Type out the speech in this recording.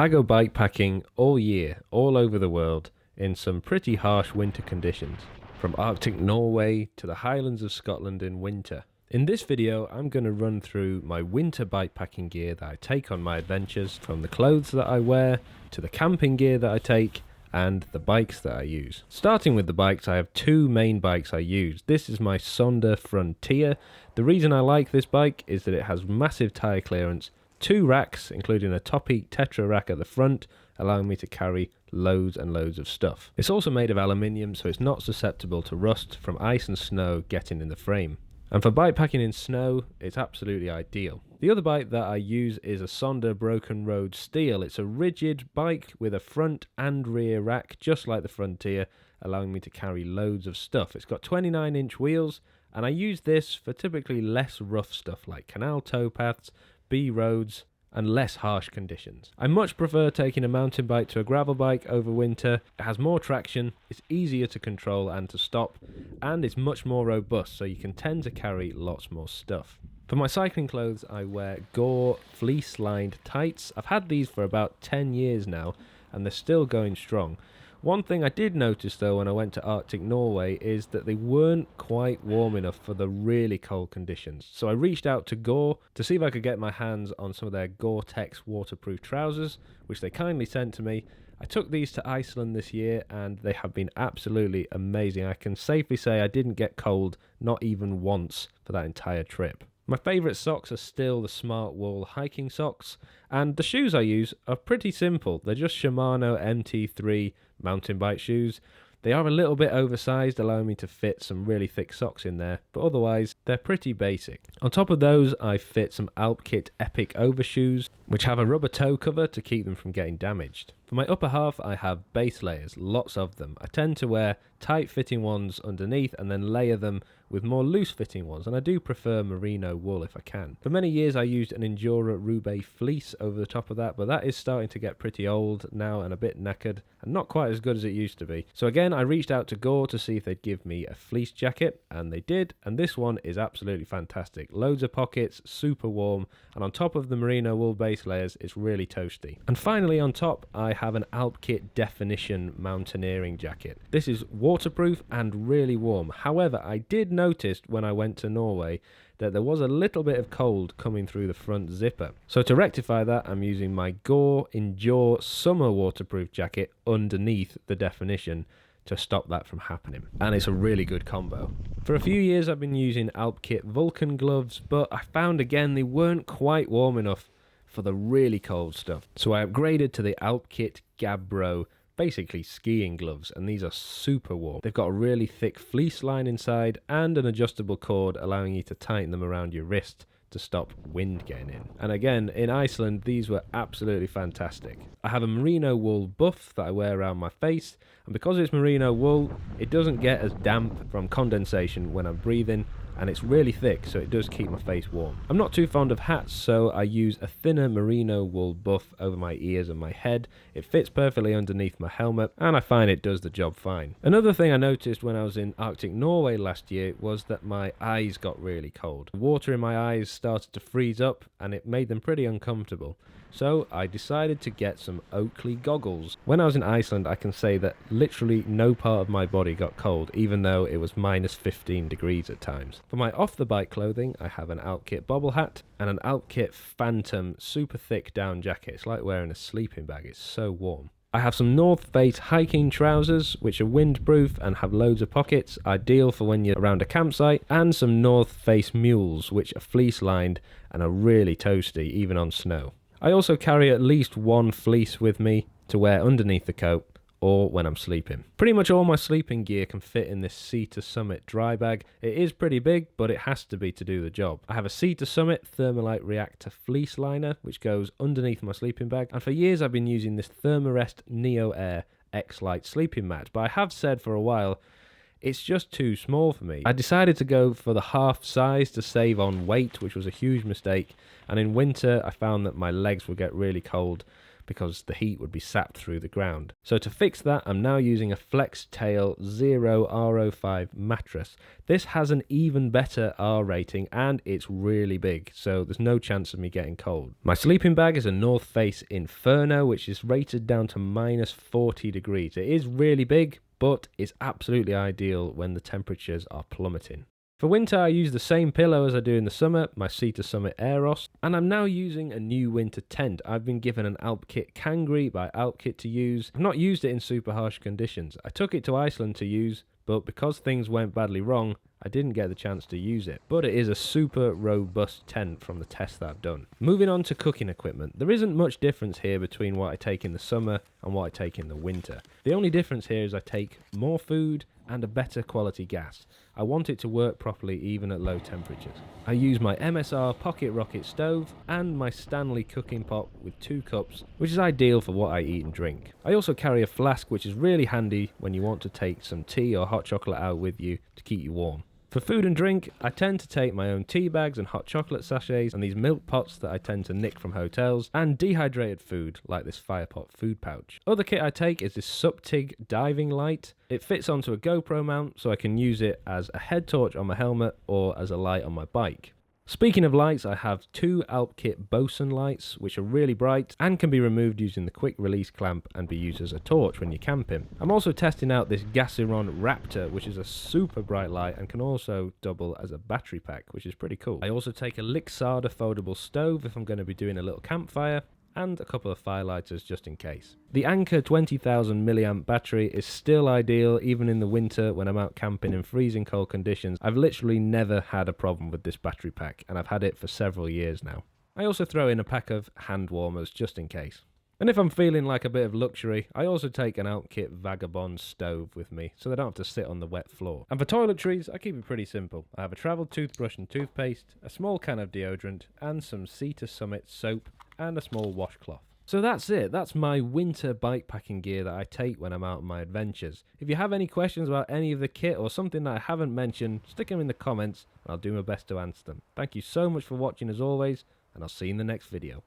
I go bikepacking all year, all over the world, in some pretty harsh winter conditions, from Arctic Norway to the Highlands of Scotland in winter. In this video, I'm going to run through my winter bikepacking gear that I take on my adventures, from the clothes that I wear, to the camping gear that I take, and the bikes that I use. Starting with the bikes, I have two main bikes I use. This is my Sonder Frontier. The reason I like this bike is that it has massive tyre clearance, two racks, including a Topeak Tetra rack at the front, allowing me to carry loads and loads of stuff. It's also made of aluminium, so it's not susceptible to rust from ice and snow getting in the frame. And for bikepacking in snow, it's absolutely ideal. The other bike that I use is a Sonder Broken Road Steel. It's a rigid bike with a front and rear rack, just like the Frontier, allowing me to carry loads of stuff. It's got 29-inch wheels, and I use this for typically less rough stuff like canal towpaths, B roads, and less harsh conditions. I much prefer taking a mountain bike to a gravel bike over winter. It has more traction, it's easier to control and to stop, and it's much more robust, so you can tend to carry lots more stuff. For my cycling clothes, I wear Gore fleece-lined tights. I've had these for about 10 years now, and they're still going strong. One thing I did notice though when I went to Arctic Norway is that they weren't quite warm enough for the really cold conditions. So I reached out to Gore to see if I could get my hands on some of their Gore-Tex waterproof trousers, which they kindly sent to me. I took these to Iceland this year and they have been absolutely amazing. I can safely say I didn't get cold, not even once, for that entire trip. My favourite socks are still the Smart Wool hiking socks, and the shoes I use are pretty simple. They're just Shimano MT3 mountain bike shoes. They are a little bit oversized, allowing me to fit some really thick socks in there, but otherwise they're pretty basic. On top of those, I fit some Alpkit Epic overshoes, which have a rubber toe cover to keep them from getting damaged. For my upper half, I have base layers, lots of them. I tend to wear tight-fitting ones underneath and then layer them with more loose-fitting ones, and I do prefer merino wool if I can. For many years, I used an Endura Roubaix fleece over the top of that, but that is starting to get pretty old now and a bit knackered, and not quite as good as it used to be. So again, I reached out to Gore to see if they'd give me a fleece jacket, and they did, and this one is absolutely fantastic. Loads of pockets, super warm, and on top of the merino wool base layers, it's really toasty. And finally on top, I have an Alpkit Definition mountaineering jacket. This is waterproof and really warm. However, I did notice when I went to Norway that there was a little bit of cold coming through the front zipper. So to rectify that, I'm using my Gore Endure summer waterproof jacket underneath the Definition to stop that from happening. And it's a really good combo. For a few years I've been using Alpkit Vulcan gloves, but I found again they weren't quite warm enough for the really cold stuff. So I upgraded to the Alpkit Gabbro, basically skiing gloves, and these are super warm. They've got a really thick fleece line inside and an adjustable cord allowing you to tighten them around your wrist to stop wind getting in. And again, in Iceland, these were absolutely fantastic. I have a merino wool buff that I wear around my face, and because it's merino wool, it doesn't get as damp from condensation when I'm breathing, and it's really thick, so it does keep my face warm. I'm not too fond of hats, so I use a thinner merino wool buff over my ears and my head. It fits perfectly underneath my helmet, and I find it does the job fine. Another thing I noticed when I was in Arctic Norway last year was that my eyes got really cold. The water in my eyes started to freeze up, and it made them pretty uncomfortable. So I decided to get some Oakley goggles. When I was in Iceland, I can say that literally no part of my body got cold, even though it was minus 15 degrees at times. For my off-the-bike clothing, I have an Alpkit bobble hat and an Alpkit Phantom super thick down jacket. It's like wearing a sleeping bag, it's so warm. I have some North Face hiking trousers, which are windproof and have loads of pockets, ideal for when you're around a campsite, and some North Face mules, which are fleece-lined and are really toasty, even on snow. I also carry at least one fleece with me to wear underneath the coat or when I'm sleeping. Pretty much all my sleeping gear can fit in this Sea to Summit dry bag. It is pretty big, but it has to be to do the job. I have a Sea to Summit Thermalite Reactor fleece liner, which goes underneath my sleeping bag, and for years I've been using this Thermarest Neo Air X-Lite sleeping mat, but I have said for a while it's just too small for me. I decided to go for the half size to save on weight, which was a huge mistake, and in winter I found that my legs would get really cold. because the heat would be sapped through the ground. So to fix that, I'm now using a Flex Tail Zero R05 mattress. This has an even better R rating and it's really big, so there's no chance of me getting cold. My sleeping bag is a North Face Inferno, which is rated down to -40 degrees. It is really big, but it's absolutely ideal when the temperatures are plummeting. For winter, I use the same pillow as I do in the summer, my Sea to Summit Aeros, and I'm now using a new winter tent. I've been given an Alpkit Kangri by Alpkit to use. I've not used it in super harsh conditions. I took it to Iceland to use, but because things went badly wrong, I didn't get the chance to use it. But it is a super robust tent from the tests that I've done. Moving on to cooking equipment. There isn't much difference here between what I take in the summer and what I take in the winter. The only difference here is I take more food and a better quality gas. I want it to work properly even at low temperatures. I use my MSR Pocket Rocket stove and my Stanley cooking pot with 2 cups, which is ideal for what I eat and drink. I also carry a flask, which is really handy when you want to take some tea or hot chocolate out with you to keep you warm. For food and drink, I tend to take my own tea bags and hot chocolate sachets and these milk pots that I tend to nick from hotels, and dehydrated food like this Firepot food pouch. Other kit I take is this Suptig diving light. It fits onto a GoPro mount, so I can use it as a head torch on my helmet or as a light on my bike. Speaking of lights, I have 2 Alpkit Bosun lights, which are really bright and can be removed using the quick release clamp and be used as a torch when you're camping. I'm also testing out this Gasiron Raptor, which is a super bright light and can also double as a battery pack, which is pretty cool. I also take a Lixada foldable stove if I'm going to be doing a little campfire, and a couple of firelighters just in case. The Anker 20,000 mAh battery is still ideal even in the winter when I'm out camping in freezing cold conditions. I've literally never had a problem with this battery pack and I've had it for several years now. I also throw in a pack of hand warmers just in case. And if I'm feeling like a bit of luxury, I also take an Alpkit Vagabond stove with me so they don't have to sit on the wet floor. And for toiletries, I keep it pretty simple. I have a travel toothbrush and toothpaste, a small can of deodorant, and some Sea to Summit soap, and a small washcloth. So that's it. That's my winter bikepacking gear that I take when I'm out on my adventures. If you have any questions about any of the kit or something that I haven't mentioned, stick them in the comments and I'll do my best to answer them. Thank you so much for watching as always, and I'll see you in the next video.